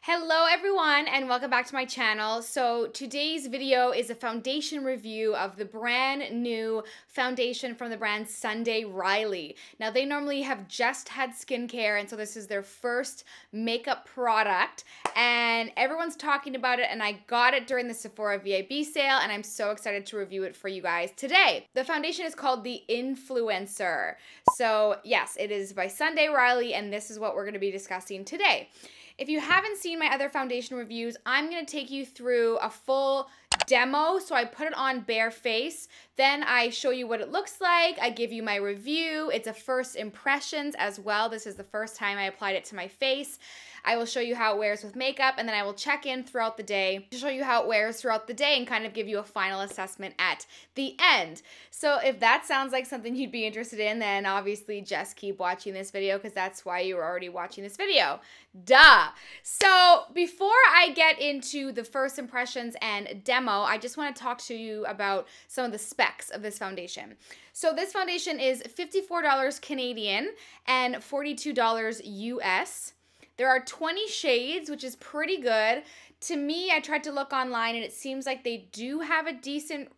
Hello everyone and welcome back to my channel. So today's video is a foundation review of the brand new foundation from the brand Sunday Riley. Now they normally have just had skincare, and so this is their first makeup product and everyone's talking about it, and I got it during the Sephora VIP sale and I'm so excited to review it for you guys today. The foundation is called the Influencer. So yes, it is by Sunday Riley and this is what we're going to be discussing today. If you haven't seen my other foundation reviews, I'm going to take you through a full demo. So I put it on bare face, then I show you what it looks like, I give you my review. It's a first impressions as well. This is the first time I applied it to my face. I will show you how it wears with makeup, and then I will check in throughout the day to show you how it wears throughout the day and kind of give you a final assessment at the end. So if that sounds like something you'd be interested in, then obviously just keep watching this video because that's why you were already watching this video. Duh! So before I get into the first impressions and demo, I just want to talk to you about some of the specs of this foundation. So this foundation is $54 Canadian and $42 US. There are 20 shades, which is pretty good. To me, I tried to look online and it seems like they do have a decent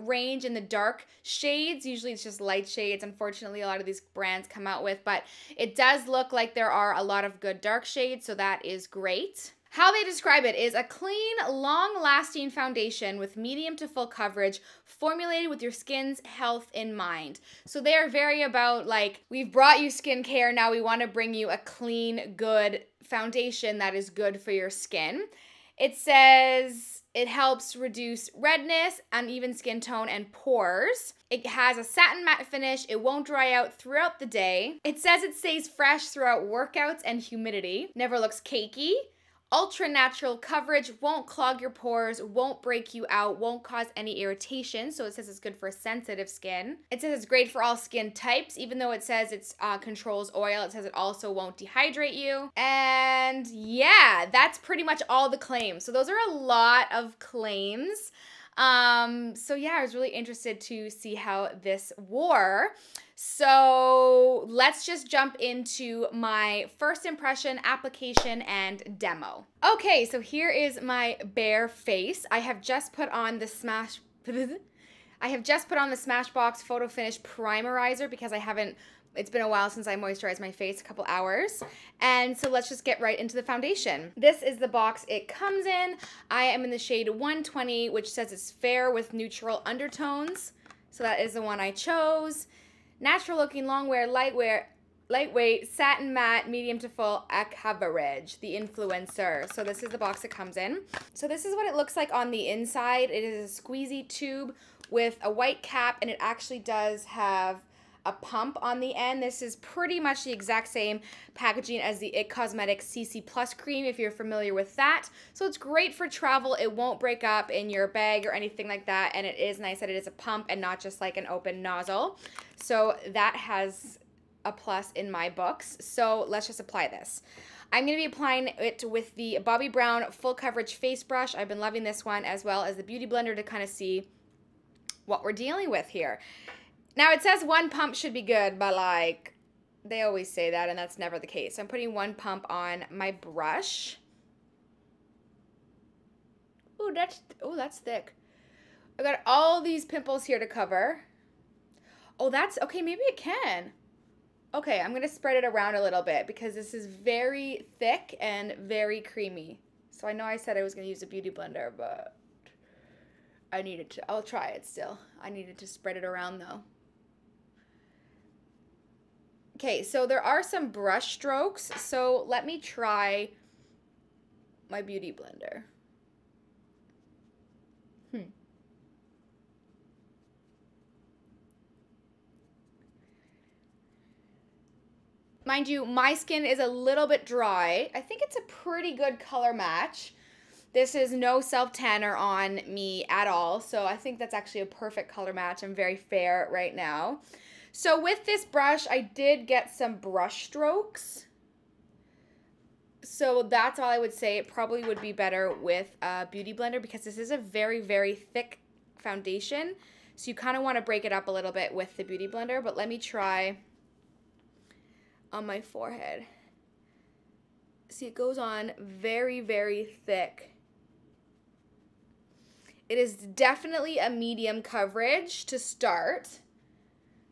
range in the dark shades. Usually it's just light shades, unfortunately, a lot of these brands come out with, but it does look like there are a lot of good dark shades, so that is great. How they describe it is a clean, long-lasting foundation with medium to full coverage formulated with your skin's health in mind. So they are very about, like, we've brought you skincare, now we want to bring you a clean, good foundation that is good for your skin. It says it helps reduce redness, uneven skin tone, and pores. It has a satin matte finish. It won't dry out throughout the day. It says it stays fresh throughout workouts and humidity. Never looks cakey. Ultra natural coverage, won't clog your pores, won't break you out, won't cause any irritation. So it says it's good for sensitive skin. It says it's great for all skin types, even though it says it controls oil. It says it also won't dehydrate you. And yeah, that's pretty much all the claims. So those are a lot of claims. So yeah, I was really interested to see how this wore. So let's just jump into my first impression, application, and demo. Okay, so here is my bare face. I have just put on the Smashbox Photo Finish Primerizer because it's been a while since I moisturized my face, a couple hours. And so let's just get right into the foundation. This is the box it comes in. I am in the shade 120, which says it's fair with neutral undertones. So that is the one I chose. Natural looking, long wear, lightweight, satin matte, medium to full coverage, the Influencer. So this is the box it comes in. So this is what it looks like on the inside. It is a squeezy tube with a white cap, and it actually does have a pump on the end. This is pretty much the exact same packaging as the IT Cosmetics CC Plus cream, if you're familiar with that. So it's great for travel. It won't break up in your bag or anything like that, and it is nice that it is a pump and not just like an open nozzle. So that has a plus in my books. So let's just apply this. I'm going to be applying it with the Bobbi Brown Full Coverage Face Brush. I've been loving this one, as well as the Beauty Blender to kind of see what we're dealing with here. Now, it says one pump should be good, but like, they always say that, and that's never the case. So I'm putting one pump on my brush. Ooh, that's thick. I've got all these pimples here to cover. Oh, that's, okay, maybe it can. Okay, I'm going to spread it around a little bit because this is very thick and very creamy. So I know I said I was going to use a Beauty Blender, but I'll try it still. I needed to spread it around though. Okay, so there are some brush strokes, so let me try my Beauty Blender. Mind you, my skin is a little bit dry. I think it's a pretty good color match. This is no self-tanner on me at all, so I think that's actually a perfect color match. I'm very fair right now. So with this brush, I did get some brush strokes. So that's all I would say. It probably would be better with a Beauty Blender because this is a very, very thick foundation. So you kind of want to break it up a little bit with the Beauty Blender, but let me try on my forehead. See, it goes on very, very thick. It is definitely a medium coverage to start.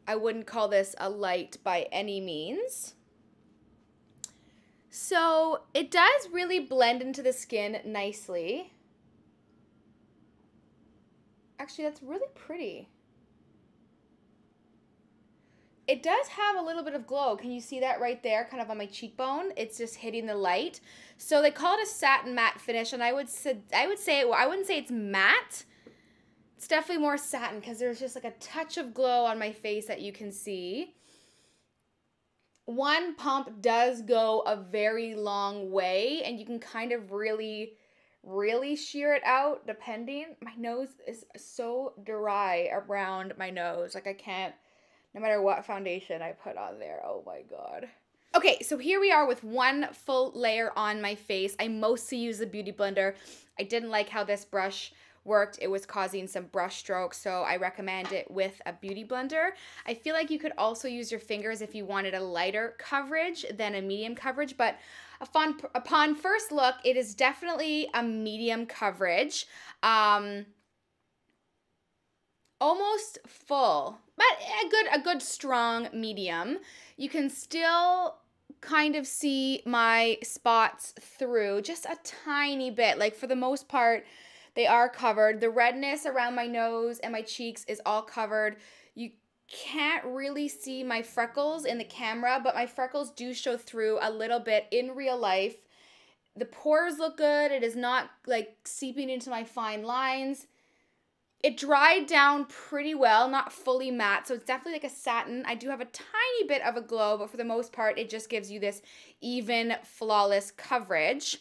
I wouldn't call this a light by any means. So it does really blend into the skin nicely. Actually, that's really pretty. It does have a little bit of glow. Can you see that right there, kind of on my cheekbone? It's just hitting the light. So they call it a satin matte finish, and I wouldn't say it's matte. It's definitely more satin because there's just like a touch of glow on my face that you can see. One pump does go a very long way, and you can kind of really shear it out depending. My nose is so dry around my nose. Like I can't, no matter what foundation I put on there. Oh my God. Okay, so here we are with one full layer on my face. I mostly use the Beauty Blender. I didn't like how this brush worked. It was causing some brush strokes, so I recommend it with a Beauty Blender. I feel like you could also use your fingers if you wanted a lighter coverage than a medium coverage, but upon first look, it is definitely a medium coverage. Almost full, but a good strong medium. You can still kind of see my spots through just a tiny bit. Like for the most part, they are covered. The redness around my nose and my cheeks is all covered. You can't really see my freckles in the camera, but my freckles do show through a little bit in real life. The pores look good. It is not like seeping into my fine lines. It dried down pretty well, not fully matte, so it's definitely like a satin. I do have a tiny bit of a glow, but for the most part, it just gives you this even, flawless coverage.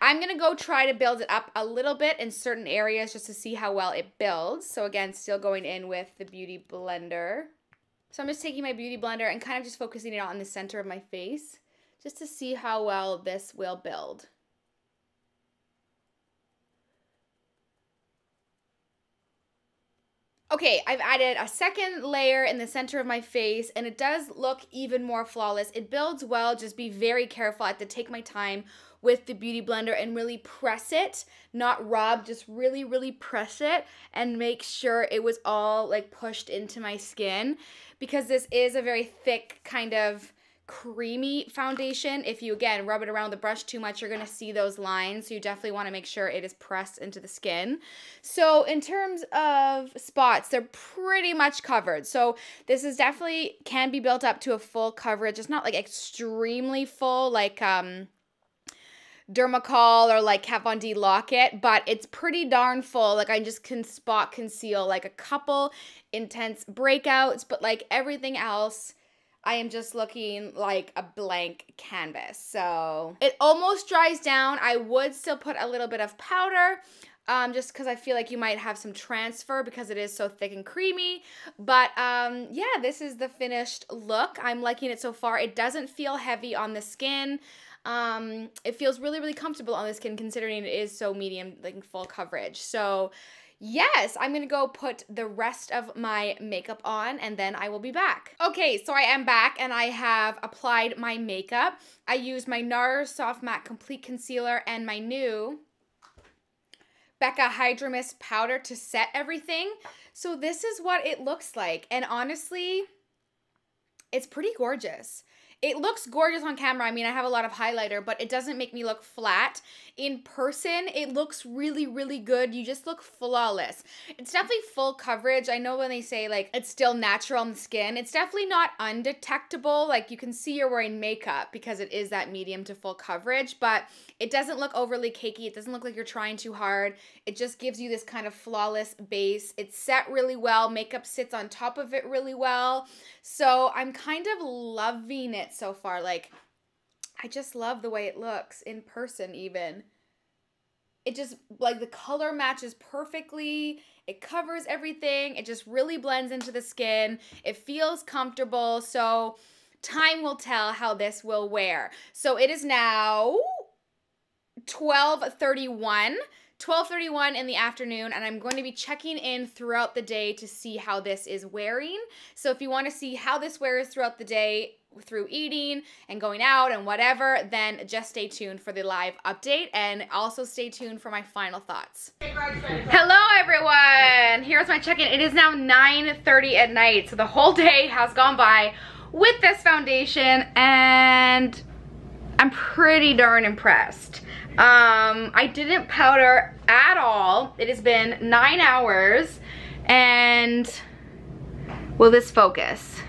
I'm going to go try to build it up a little bit in certain areas just to see how well it builds. So again, still going in with the Beauty Blender. So I'm just taking my Beauty Blender and kind of just focusing it on the center of my face just to see how well this will build. Okay, I've added a second layer in the center of my face, and it does look even more flawless. It builds well, just be very careful. I have to take my time with the Beauty Blender and really press it, not rub, just really press it and make sure it was all like pushed into my skin, because this is a very thick kind of creamy foundation. If you again rub it around the brush too much, you're going to see those lines, so you definitely want to make sure it is pressed into the skin. So in terms of spots, they're pretty much covered. So this is definitely can be built up to a full coverage. It's not like extremely full like Dermacol or like Kat Von D Lock-It, but it's pretty darn full. Like I just can spot conceal like a couple intense breakouts, but like everything else, I am just looking like a blank canvas. So it almost dries down. I would still put a little bit of powder just because I feel like you might have some transfer because it is so thick and creamy. But yeah, this is the finished look. I'm liking it so far. It doesn't feel heavy on the skin. It feels really comfortable on the skin considering it is so medium, like full coverage. So yes, I'm gonna go put the rest of my makeup on and then I will be back. Okay, so I am back and I have applied my makeup. I used my NARS Soft Matte Complete Concealer and my new Becca Hydro Mist powder to set everything. So this is what it looks like. And honestly, it's pretty gorgeous. It looks gorgeous on camera. I mean, I have a lot of highlighter, but it doesn't make me look flat. In person, it looks really good. You just look flawless. It's definitely full coverage. I know when they say like it's still natural on the skin, it's definitely not undetectable. Like you can see you're wearing makeup because it is that medium to full coverage, but it doesn't look overly cakey. It doesn't look like you're trying too hard. It just gives you this kind of flawless base. It's set really well. Makeup sits on top of it really well. So I'm kind of loving it so far. Like, I just love the way it looks in person even. It just, like, the color matches perfectly. It covers everything. It just really blends into the skin. It feels comfortable. So time will tell how this will wear. So it is now 12:31 in the afternoon, and I'm going to be checking in throughout the day to see how this is wearing. So if you want to see how this wears throughout the day, through eating and going out and whatever, then just stay tuned for the live update, and also stay tuned for my final thoughts. Hello everyone, here's my check-in. It is now 9:30 at night, so the whole day has gone by with this foundation, and I'm pretty darn impressed. I didn't powder at all. It has been 9 hours, and will this focus?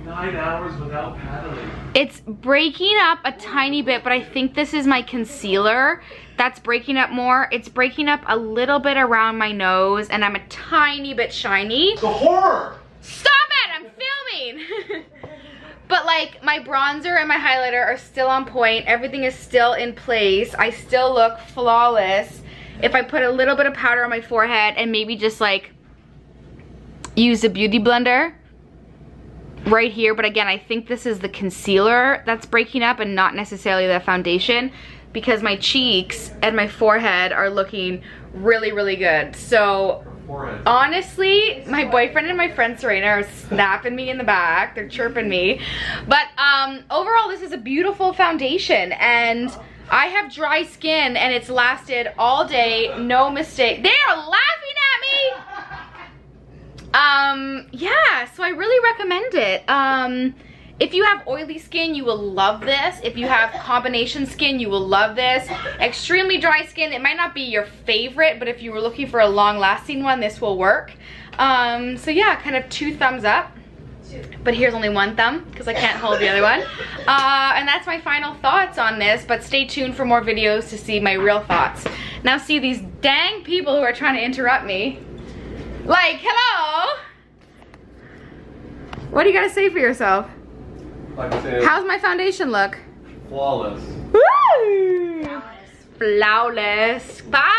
9 hours without paddling. It's breaking up a tiny bit, but I think this is my concealer that's breaking up more. It's breaking up a little bit around my nose, and I'm a tiny bit shiny. The horror! Stop it! I'm filming! But like, my bronzer and my highlighter are still on point. Everything is still in place. I still look flawless. If I put a little bit of powder on my forehead and maybe just like use a beauty blender right here, but again, I think this is the concealer that's breaking up and not necessarily the foundation, because my cheeks and my forehead are looking really, really good. So honestly, my boyfriend and my friend Serena are snapping me in the back. They're chirping me. But overall, this is a beautiful foundation, and I have dry skin and it's lasted all day, no mistake. They are laughing at me. Yeah, so I really recommend it. If you have oily skin, you will love this. If you have combination skin, you will love this. Extremely dry skin, it might not be your favorite, but if you were looking for a long-lasting one, this will work. So yeah, kind of 2 thumbs up. But here's only 1 thumb, because I can't hold the other one. And that's my final thoughts on this, but stay tuned for more videos to see my real thoughts. Now see these dang people who are trying to interrupt me. Like, hello? What do you gotta say for yourself? How's my foundation look? Flawless. Woo! Flawless. Bye!